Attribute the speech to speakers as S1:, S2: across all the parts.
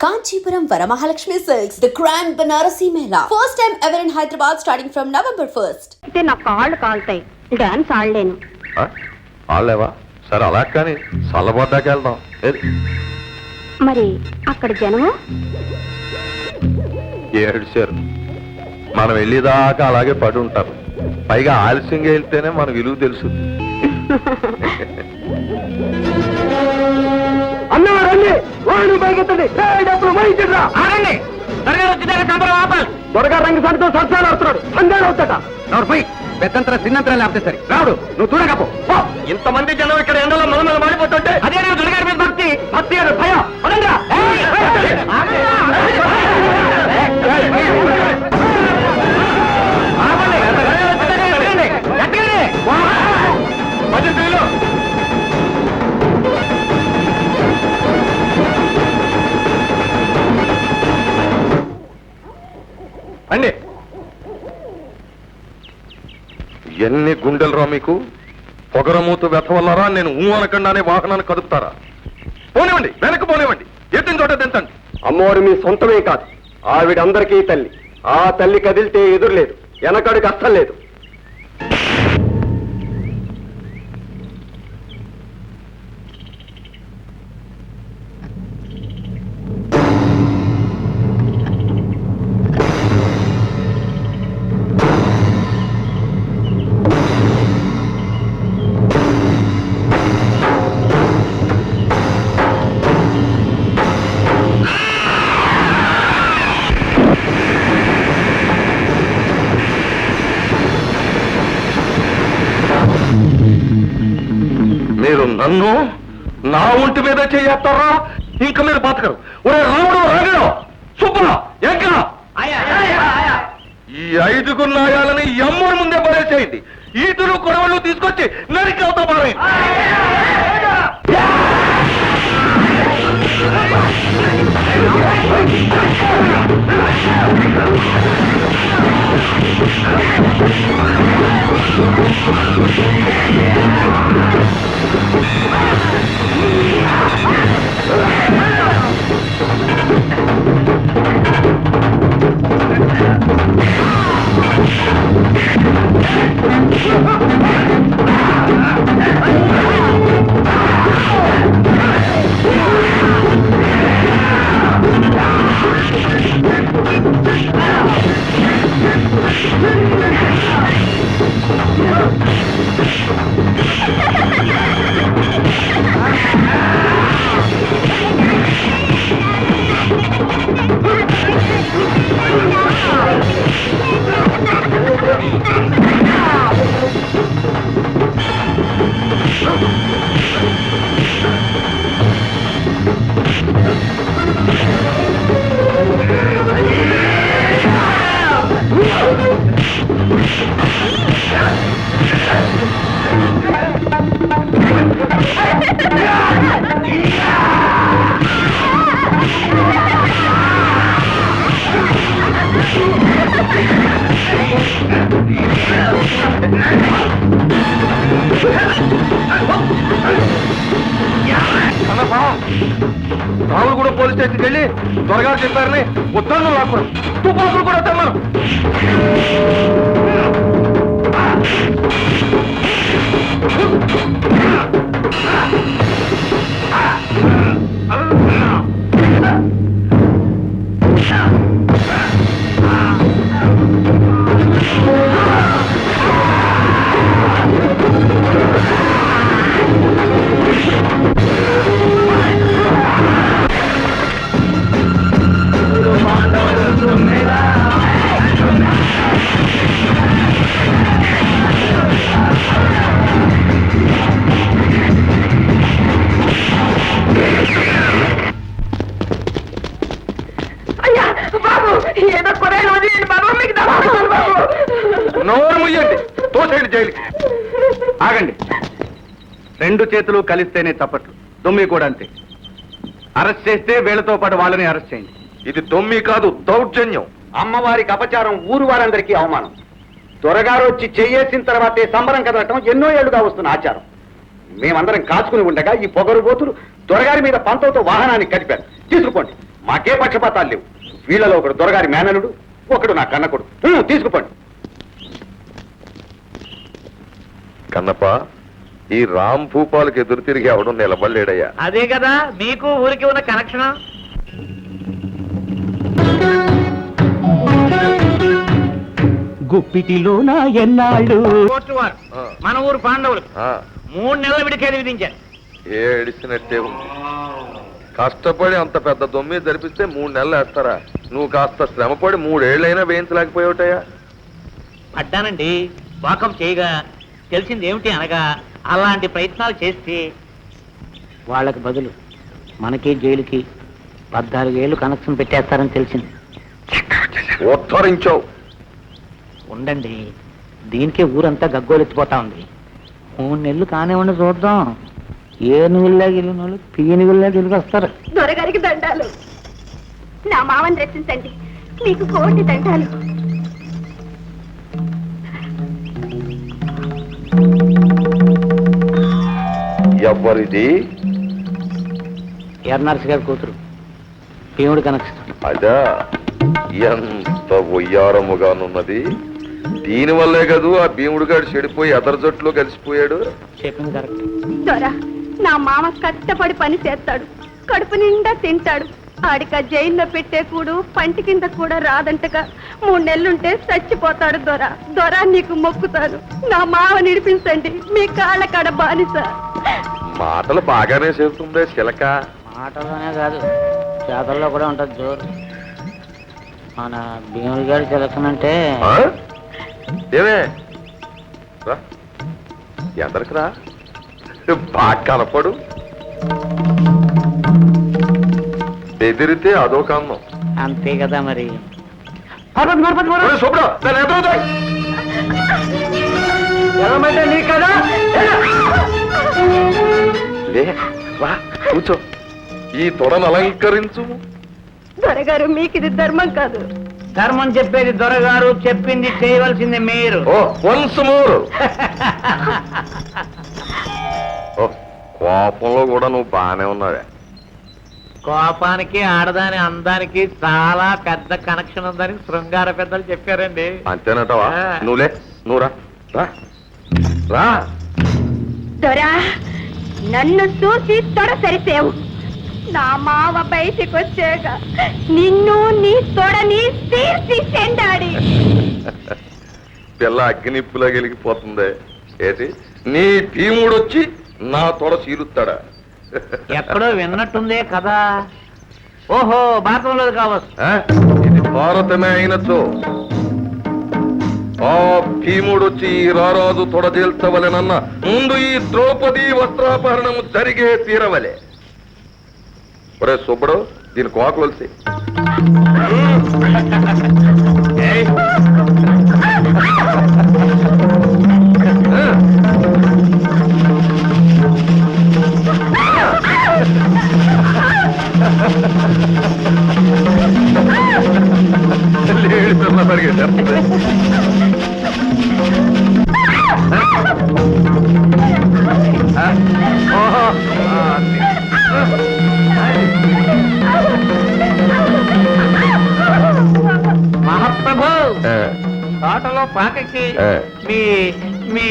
S1: Kanchipuram Varamahalakshmi Silks, the Grand Banarasi Mela. First time ever in Hyderabad starting from November 1st.
S2: అయితే నా కాళ్ళు కాలుతాయి, dance ఆడలేను.
S3: ఆడలేవా? సరే అలా కానీ చల్లబడ్డాక వెళ్దాం.
S2: మరి అక్కడ జనము
S3: ఏడ్చారు. మనం వెళ్ళేదాకా అలాగే పడి ఉంటారు. పైగా ఆలస్యంగా వెళ్తేనే మన విలువ తెలుసు.
S4: త్వరగా రంగు సంతో సరసాలు అవుతున్నాడు. సందేహం అవుతాట. పెద్దంతర చిన్నంతరాలు ఆపితే సరే. రావుడు నువ్వు చూడకపో. ఇంతమంది జనం ఇక్కడ ఎండలో మనం మాడిపోతుంటే అదే దుర్గారి మీద భక్తి భక్తి అని భయం. అండి
S3: ఎన్ని గుండెలరా మీకు? పొగరమూతు వెతవల్లరా నేను అనకుండానే వాహనాన్ని కదుపుతారా? పోనివ్వండి, వెనక్కి పోనివ్వండి, ఎత్తిన చోట దించండి.
S4: అమ్మవారు మీ సొంతమే కాదు, ఆవిడందరికీ తల్లి. ఆ తల్లి కదిలితే ఎదురులేదు, వెనకడుగు అస్సలు లేదు.
S3: మీరు నన్ను నా ఒంటి మీద చేస్తారా? ఇంకా మీరు బతకరు. ఒరే రాముడు, రాగడు, సుబ్బా, ఎంకా ఈ 5 నాయాలని ఎమ్మడి ముందే పడేసేయండి. ఈటులు కొడవళ్ళు తీసుకొచ్చి నరికి అవుతా పారేయండి. రాములు కూడా పోలీస్ స్టేషన్కి వెళ్ళి త్వరగా చెప్పారని ఉత్తర్వులు రాకున్నాం. తుపాకులు కూడా తెమ్మను. నోరు ముయ్యండి, తోసేయండి జైలుకి.
S4: ఆగండి. 2 చేతులు కలిస్తేనే చప్పట్లు. దొమ్మి కూడా అంతే. అరెస్ట్ చేస్తే వీళ్ళతో పాటు వాళ్ళని అరెస్ట్ చేయండి.
S3: ఇది దొమ్మి కాదు, దౌర్జన్యం.
S4: అమ్మవారికి అపచారం, ఊరు వారందరికీ అవమానం. త్వరగారు వచ్చి చెయ్యేసిన తర్వాతే సంబరం కదలటం ఎన్నో ఏళ్లుగా వస్తున్న ఆచారం. మేమందరం కాచుకుని ఉండగా ఈ పొగరు బోతులు దొరగారి మీద పంతంతో వాహనాన్ని కదిపారు. తీసుకుపోండి. మాకే పక్షపాతాలు లేవు. వీళ్ళలో ఒకడు దొరగారి మేనలుడు, ఒకడు నా కన్నకొడు. తీసుకుపోండి.
S3: కన్నప్ప, ఈ రామ్ భూపాలకు ఎదురు తిరిగి ఎవడం నిలబడలేడయ్యా.
S5: అదే కదా మీకు ఊరికి ఉన్న కనెక్షన్.
S6: గుప్పిటిలోన ఎన్నాళ్ళు
S5: కోర్టు వారు మన ఊరు పాండవులు 3 నెలల విడికేది విధించారు.
S3: ఏడిసినట్టే ఉంది. కష్టపడి అంత పెద్ద దొమ్మి జరిపిస్తే 3 నెలలు వేస్తారా? నువ్వు కాస్త శ్రమపడి 3 ఏళ్ళైనా వేయించలేకపోయావుటయ్యా.
S5: పడ్డానండి, వాకప్ చేయగా తెలిసింది ఏమిటి అనగా అలాంటి ప్రయత్నాలు చేస్తే వాళ్ళకి బదులు మనకి జైలుకి 14 ఏళ్ళు కనెక్షన్ పెట్టేస్తారని తెలిసింది.
S3: ఉద్ధరించావు.
S5: ఉండండి, దీనికే ఊరంతా గగ్గోలెత్తిపోతా ఉంది. 3 నెలలు కానివ్వండి, చూద్దాం. ఏ నువ్వుల్లా గెలిగిన వాళ్ళు పీనుగుల్లా తిరిగి వస్తారు.
S2: దొరగారికి దండాలు. నా మావని రక్షించండి, మీకు కోటి దండాలు.
S3: ఎవరిది?
S5: ఎర్నర్స్ గారి కూతురు, భీముడి కనెక్షన్.
S3: అదా, ఎంత ఒయ్యారముగానున్నది. దీనివల్లే కదూ ఆ భీముడు గారు చెడిపోయి ఎదరు జట్టులో కలిసిపోయాడు.
S5: చెప్పింది కరెక్ట్.
S2: దొర, నా మామ కష్టపడి పని చేస్తాడు, కడుపు నిండా తింటాడు. ఆడిక జైల్లో పెట్టే కూడు పంటి కింద కూడా రాదంటగా 3 నెలలుంటే చచ్చిపోతాడు. దొర, దొర నీకు మొక్కుతాను, నా మావ నిడిపించండి, మీ కాళ్ళ కాడ బానిస.
S3: మాటలు బాగానే చెబుతుందే చిలక.
S5: మాటల్లోనే కాదు, చేతల్లో కూడా ఉంటుంది జోరు. మన భీముడి గారి సెలక్షన్ అంటే
S3: ఆ? ఏమే రా, ఎదరికి రా, బాగా కనపడు. ఎదిరితే అదో కన్నం.
S5: అంతే కదా మరి.
S3: శుభ్ర, నేను ఎదురుతాయి.
S4: ఎలామంటే నీ కదా.
S3: లే, రా, కూర్చో. ఈ తొడను అలంకరించు.
S2: దొరగారు, మీకు ఇది ధర్మం కాదు.
S5: ధర్మం చెప్పేది దొరగారు, చెప్పింది చేయవలసింది మీరు.
S3: ఓ, వన్స్ మోర్. ఓ, కోపంలో కూడా నువ్వు బానే ఉన్నావే.
S5: కోపానికి ఆడదాని అందానికి చాలా పెద్ద కనెక్షన్ ఉందని శృంగార పెద్దలు చెప్పారండి.
S3: అంతేనటవా? నువ్వులే, నువ్వు రా, రా, రా.
S2: దొరా, నన్ను చూసి తొడ సరిసేవు. నా మావ బయటికి వచ్చాక నిన్ను నీ తొడని తీర్చి చెండాడి.
S3: పిల్ల అగ్నిప్పులా గెలిగిపోతుంది. ఏంటి, నీ భీముడొచ్చి నా తొడ చీరుస్తాడా?
S5: ఎక్కడో విన్నట్టుందే కదా. ఓహో, భారతంలో కావచ్చు.
S3: ఆ? ఇది భారతమే అయినచో ఆ భీముడొచ్చి ఈ రారాజు తొడదేల్చవలెనన్న ముందు ఈ ద్రౌపది వస్త్రాపహరణము జరిగే తీరవలే. ఒరే సుబ్బడు, దీని కోకవలసి. లేడి పిల్ల పరిగెత్తారు.
S5: మహాప్రభు, తోటలో పాకకి మీ మీ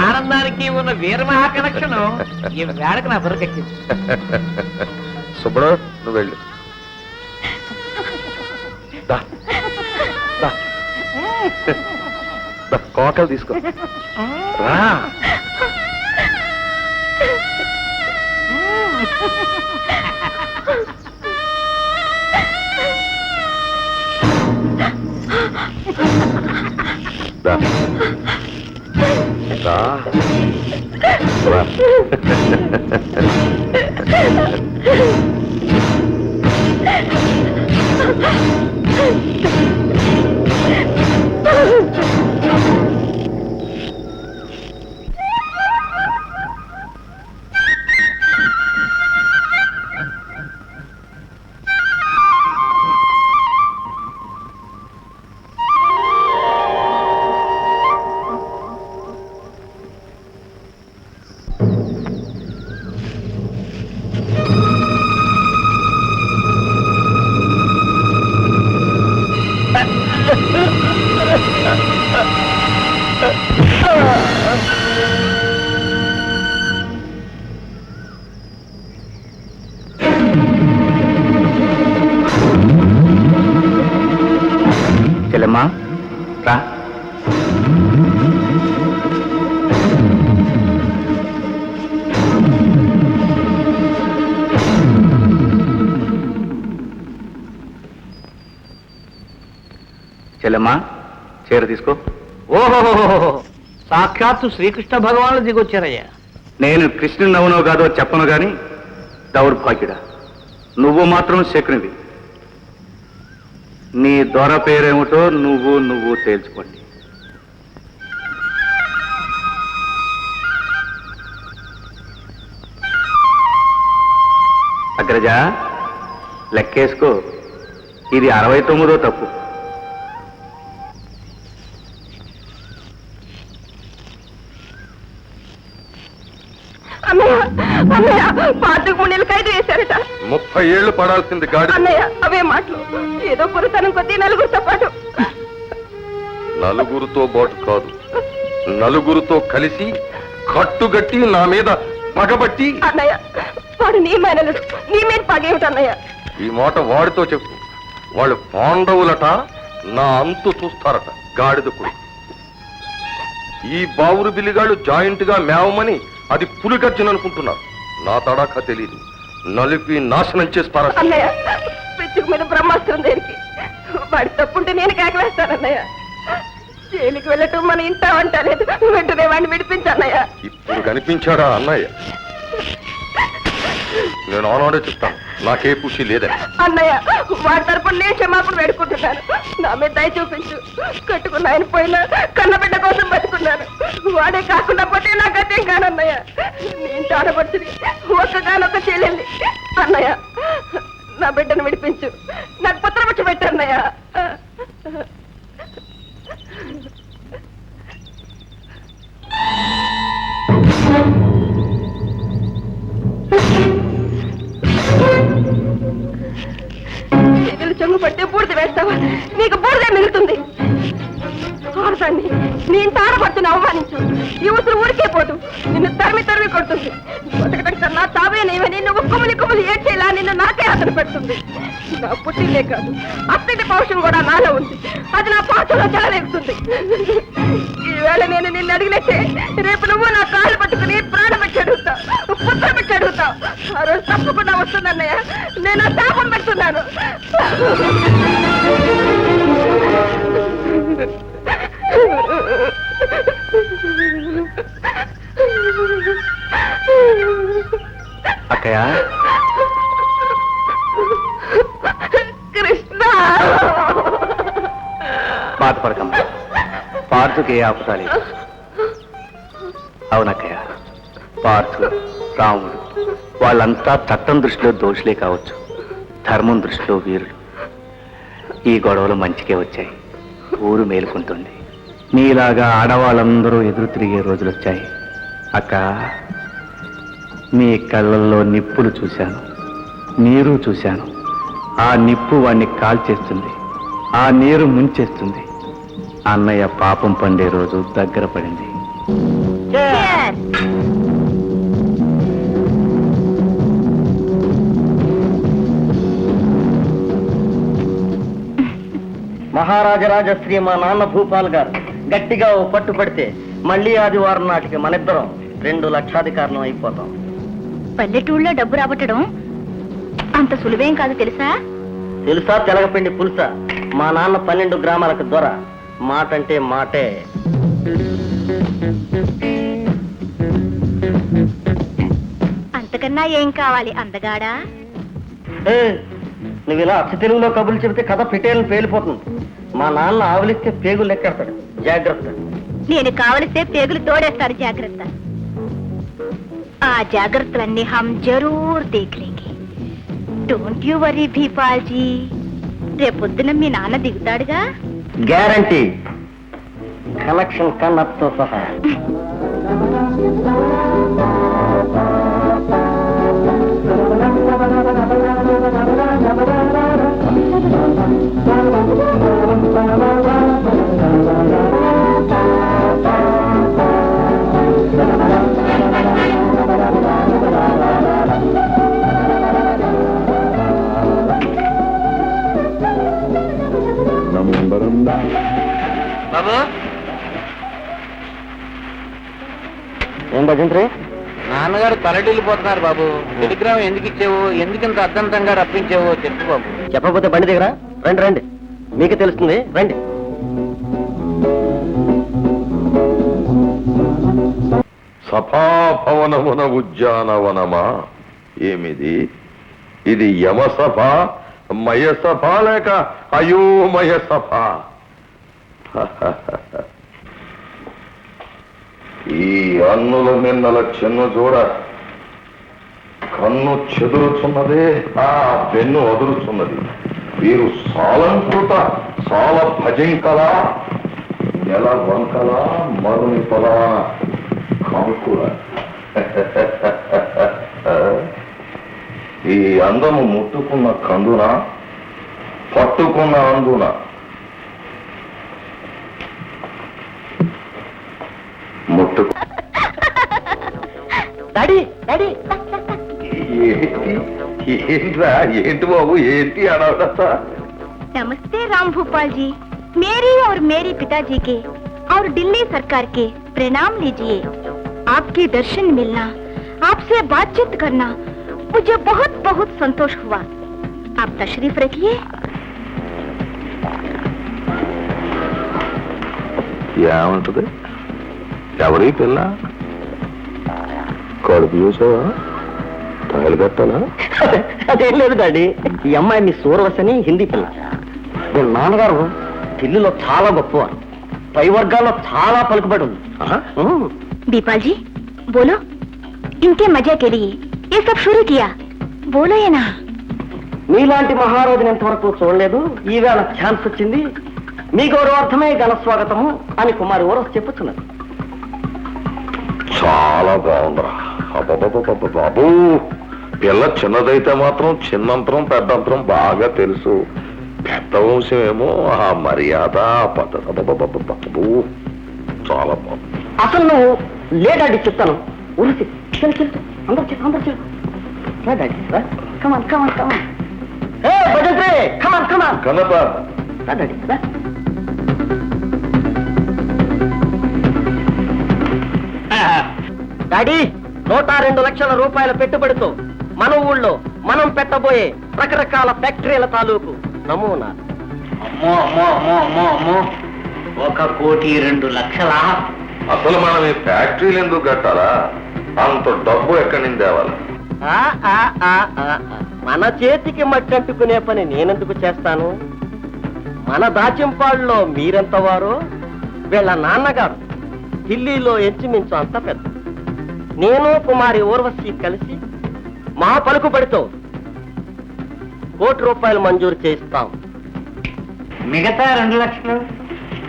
S5: ఆనందానికి ఉన్న వీరమహా కనెక్షన్ ఈ వేళకు నా బుర్రకెక్కింది.
S3: సుబ్బడు, నువ్వు వెళ్ళు. దా, దా. దా, కోకలు తీసుకో. రా. దా. దా. రా.
S5: చెల్లెమ్మా రా. చెల్లెమ్మా చీర తీసుకో.
S4: ఓహో, సాక్షాత్తు శ్రీకృష్ణ భగవానులు దిగొచ్చారయ్యా.
S5: నేను కృష్ణుని అవునో కాదో చెప్పను గాని దౌర్భాగ్యుడా, నువ్వు మాత్రం శకునివి. నీ దొర పేరేమిటో నువ్వు తేల్చుకోండి. అగ్రజ లెక్కేసుకో, ఇది 69వ తప్పు.
S2: అన్నయ్య అన్నయ్య పాతకు 3 నెలలు ఖైదు వేశారట.
S3: 30 ఏళ్లు పడాల్సింది గాడి.
S2: అన్నయ్య అవే మాటలు, ఏదో పురుతనం కొద్దీ నలుగురితో పాటు.
S3: నలుగురితో బాటు కాదు, నలుగురితో కలిసి కట్టుగట్టి నా మీద పగబట్టి.
S2: అన్నయ్య వాడు నీ మేనలుడు, నీ మీద పగేమిటన్నయ్య?
S3: ఈ మాట వాడితో చెప్పు. వాళ్ళు పాండవులట, నా అంతు చూస్తారట. గాడిదకుడు ఈ బావురు బిల్లిగాళ్ళు జాయింట్ గా మేవమని అది పులిగర్జన అనుకుంటున్నారు. నా తడాఖా తెలీదు. నలిపి నాశనం చేసి పారా.
S2: అన్నయ్య పిచ్చుకు మీద బ్రహ్మాస్త్రం దేనికి? వాడి తప్పుంటే నేను కేకలేస్తానన్నయ్య. జైలుకి వెళ్ళటం మన ఇంట అంటలేదు, వెంటనే వాడిని విడిపించన్నయ్య.
S3: ఇప్పుడు కనిపించాడా అన్నయ్య? నేను ఆనాడే చెప్తాను, నాకే ఖుషి లేదని.
S2: అన్నయ్య వాడి తరపున నేను క్షమాపణ వేడుకుంటున్నాను. నా మీద దయ చూపించు. కట్టుకున్న ఆయన పోయినా కన్నబిడ్డ కోసం బతుకున్నాను. వాడే కాకుండా పోతే నాకు అదేం కానన్నయ్య. నేను ఆడపడుతుంది ఒక్కగానొక్క చెల్లెల్ని. అన్నయ్య నా బిడ్డను విడిపించు, నాకు పుత్రపక్ష పెట్టన్నయ్య. చేతులు చెంగు పట్టే బూడిద వేస్తావా? నీకు బూడిదే మిగులుతుంది. ఆడదాన్ని నీ ఇంత ఆడపడుతున్న అవమానించు. ఈ ఉసురు ఊరికే పోదు, నిన్ను తరిమి కొడుతుంది. బతకడం కన్నా తావే నీవని నువ్వు కుమ్ములు ఏడ్చేలా నిన్ను నాకే అతను పెడుతుంది. నా పుట్టిలే కాదు, అత్తింటి పౌరుషం కూడా నాలో ఉంది. అది నా పాత్రలో చెలరేగుతుంది. ఈవేళ నేను నిన్ను అడిగినట్టే రేపు నువ్వు నా కాళ్ళు పట్టుకుని ప్రాణం పెట్టి అడుగుతావు, పుత్ర పెట్టి అడుగుతావు. ఆ రోజు తప్పకుండా వస్తుందన్నయ్య. నేను శాపం పెడుతున్నాను.
S5: అక్కయ్య
S2: కృష్ణ
S5: బాధపడకమ్మా, పార్థుకి ఏ ఆపుతాలి. అవునక్కయ్య, పార్థు, రాముడు వాళ్ళంతా చట్టం దృష్టిలో దోషులే కావచ్చు, ధర్మం దృష్టిలో వీరులు. ఈ గొడవలు మంచికే వచ్చాయి, ఊరు మేలుకుంటుంది. నీలాగా ఆడవాళ్ళందరూ ఎదురు తిరిగే రోజులు వచ్చాయి. అక్క, నీ కళ్ళల్లో నిప్పులు చూశాను, నీరు చూశాను. ఆ నిప్పు వాణ్ణి కాల్చేస్తుంది, ఆ నీరు ముంచేస్తుంది. అన్నయ్య పాపం పండే రోజు దగ్గర పడింది.
S4: మహారాజరాజశ్రీ మా నాన్న భూపాల్ గారు గట్టిగా ఓ పట్టు పడితే మళ్ళీ ఆదివారం నాటికి మనిద్దరం 2 లక్షాధికారులం అయిపోతాం.
S2: పల్లెటూళ్ళలో డబ్బు రాబట్టడం అంత సులువేం కాదు తెలుసా?
S4: తెలుసా తెలగపిండి పులుసా? మా నాన్న 12 గ్రామాలకు దొర. మాటంటే మాటే.
S2: అంతకన్నా ఏం కావాలి అందగాడా?
S4: నువ్వు ఇలా అచ్చ తెలుగులో కబుర్లు చెబితే కథ పిటేలను పేలిపోతుంది. మా నాన్న ఆవులిస్తే పేగులు లెక్కేస్తాడు. జాగ్రత్త.
S2: నేను కావలిస్తే పేగులు తోడేస్తారు. జాగ్రత్త. ఆ జాగ్రత్తలన్నీ హమ్ జరూర్ దేఖ్లేంగే. డోంట్ యు వరీ భీపాల్జీ. రేపొద్దున మీ నాన్న దిగుతాడుగా.
S4: గ్యారంటీ. కలెక్షన్ కన్నతో సహా.
S5: బాబు
S4: ఏం భజంత్రి?
S5: నాన్నగారు తలడిల్లిపోతున్నారు బాబు. టెలిగ్రామ్ ఎందుకు ఇచ్చావు, ఎందుకు ఇంత అర్ధంతంగా రప్పించావో చెప్పు బాబు.
S4: చెప్పకపోతే బండి దగ్గర రండి రండి, మీకే తెలుస్తుంది, రండి.
S3: సభాభవనమున ఉద్యానవనమా ఏమిది? ఇది యమసభ, మయసభ లేక అయోమయ సభ? ఈ అన్నుల మిన్నల చిన్న చూడ కన్ను చెదురుచున్నదే, ఆ వెన్ను వదులుచున్నది. వీరు సాలంకృత సాల భజింకల నెల వంకల మరుని పొలాన కంకుల. ఈ అందము ముట్టుకున్న కందున, పట్టుకున్న అందున ముట్టుకు
S4: డాడీ డాడీ
S3: ఏంట్రా, ఏంటి బాబు, ఏంటి అనవస?
S2: नमस्ते राम भूपाल जी, मेरी और मेरे पिताजी के और दिल्ली सरकार के प्रणाम लीजिए। आपके दर्शन मिलना, आपसे बातचीत करना मुझे बहुत बहुत संतोष हुआ। आप तशरीफ रखिए।
S3: ఏమంటది? ఎవరి పిల్ల? కడుపు చూసావా? తాయలు కట్టాలా?
S4: అదేం లేదు డాడీ, ఈ అమ్మాయి మీ సూరవశని హిందీ పిల్ల. మీ నాన్నగారు ఢిల్లీలో చాలా గొప్పవారు, పై వర్గాల్లో చాలా పలుకుబడి ఉంది.
S2: दीपाल जी बोलो, इनके मजे के लिए ये सब शुरू किया, बोलो ये ना।
S4: మీలాంటి మహారాజుని ఎంతవరకు చూడలేదు, ఈవేళ ఛాన్స్ వచ్చింది, మీ గౌరవార్థమే ఘన స్వాగతము అని కుమారి ఓరస్ చెప్పుతున్నది.
S3: చాలా బాగుందిరా. అబ్బబ్బబ్బబ్బ బాబు, పిల్ల చిన్నదైతే మాత్రం చిన్నంతరం పెద్దంతరం బాగా తెలుసు. పెద్ద వంశం ఏమో ఆ మర్యాద పద్ధతి. అబ్బబ్బబ్బబ్బ బాబు, చాలా బాగుంది.
S4: అసలు నువ్వు లే డాడీ, చెప్తాను. ఉరిసి చెల్లు చెల్లు, అందరు చెల్లు, అందరు చెల్లు. రా డాడీ, రా. కమాన్ కమాన్ కమాన్. ఏ భజంత్రి, కమాన్ కమాన్.
S3: కన్నప్ప,
S4: రా డాడీ, రా. డాడీ, 102 లక్షల రూపాయల పెట్టుబడితో మన ఊళ్ళో మనం పెట్టబోయే రకరకాల ఫ్యాక్టరీల తాలూకు నమూనా.
S5: అమ్మో అమ్మో అమ్మో అమ్మో అమ్మో, 1,02,00,000.
S3: అసలు మనం ఈ ఫ్యాక్టరీలు ఎందుకు కట్టాలా? అంత డబ్బు ఎక్కడి నుంచి తేవాలి?
S4: ఆ, ఆ, ఆ, ఆ, ఆ. మన చేతికి మట్టంటుకునే పని నేనెందుకు చేస్తాను? మన దాచింపాడులో మీరెంత వారో వీళ్ళ నాన్నగారు ఢిల్లీలో ఎంచుమించు అంత పెద్ద. నేను కుమారి ఊర్వశి కలిసి మా పలుకుబడితో ₹1,00,00,000 మంజూరు చేయిస్తాం.
S5: మిగతా 2 లక్షలు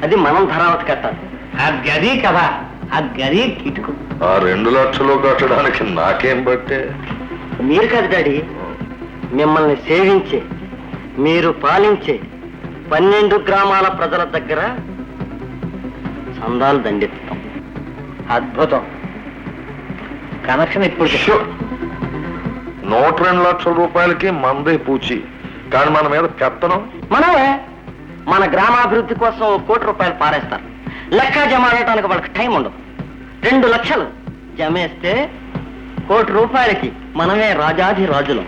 S4: అది మనం ధరావతి కట్టాలి.
S5: ఆ గది కదా, ఆ గది కిటుకు.
S3: ఆ 2 లక్షలు కట్టడానికి నాకేం బట్టే?
S4: మీరు కాదు డాడీ, మిమ్మల్ని సేవించే, మీరు పాలించే 12 గ్రామాల ప్రజల దగ్గర చందాలు దండెత్తుతాం.
S5: అద్భుతం. కనెక్షన్ ఇప్పుడు
S3: షో! 102 లక్షల రూపాయలకి మందే పూచి, కానీ మన మీద పెత్తనం.
S4: మనమే మన గ్రామాభివృద్ధి కోసం ₹1,00,00,000 పారేస్తారు. లెక్క జమ ఆడటానికి వాళ్ళకి టైం ఉండదు. 2 లక్షలు జమేస్తే ₹1,00,00,000కి మనమే రాజాధి రాజులం.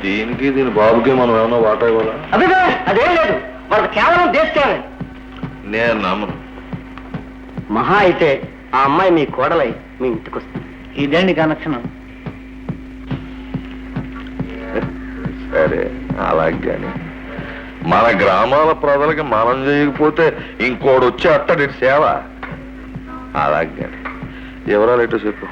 S3: దీనికి దీని బాబుకి మనం ఏమన్నా వాటా ఇవ్వాలా?
S4: అభిగా అదేం లేదు, వాళ్ళకి కేవలం దేశమే.
S3: నేను నమ్మను.
S4: మహా అయితే ఆ అమ్మాయి మీ కోడలై మీ ఇంటికి వస్తుంది.
S5: ఇదేంటి కనెక్షన్?
S3: సరే, అలాగే. మన గ్రామాల ప్రజలకి మనం చేయకపోతే ఇంకోడు వచ్చి అట్టడి సేవ. అలాగే, వివరాలు ఏంటో చెప్పు.